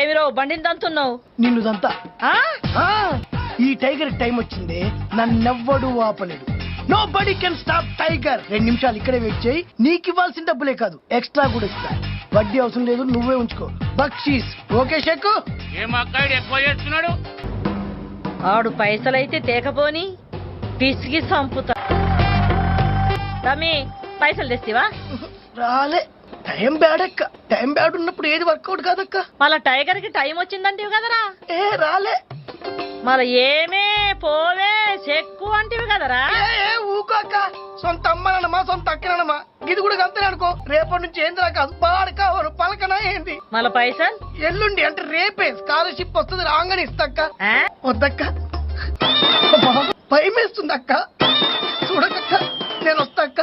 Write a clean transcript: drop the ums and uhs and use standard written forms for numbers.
ఏమిరో బండిని దంతున్నావు? నిన్ను దంతా. ఈ టైగర్ టైం వచ్చింది, నన్నెవ్వడు ఆపలేడు. Nobody can stop tiger. 2 నిమిషాలు ఇక్కడే వెయిట్ చేయి, నీకు ఇవ్వాల్సిన డబ్బులే కాదు ఎక్స్ట్రా కూడా ఇస్తా. వడ్డీ అవసరం లేదు, నువ్వే ఉంచుకో. బక్షీస్ ఓకే షెక్కు. ఆడు పైసలైతే తేకపోని పిసికి సంపుతా. తమ్మి పైసలు తెస్తివా? రాలే, టైం బ్యాడ్ అక్క. టైం బ్యాడ్ ఉన్నప్పుడు ఏది వర్కౌట్ కాదక్క. మళ్ళా టైగర్ కి టైం వచ్చిందంటివి కదరా? రాలే. మళ్ళా ఏమే పోవే చెక్కు అంటివి కదరా? ఊకోక. సొంత అమ్మనమ్మా, సొంత అక్కనమ్మా, ఇది కూడా అంతే అనుకో. రేపటి నుంచి ఏంది కాదు, బాడకావరు పలకనా ఏంది. మళ్ళా పైసలు ఎల్లుండి అంటే రేపే స్కాలర్షిప్ వస్తుంది, రాగానే ఇస్తాక్క. వద్దక్క, భయం వేస్తుంది అక్క. చూడకక్క, నేను వస్తాక్క.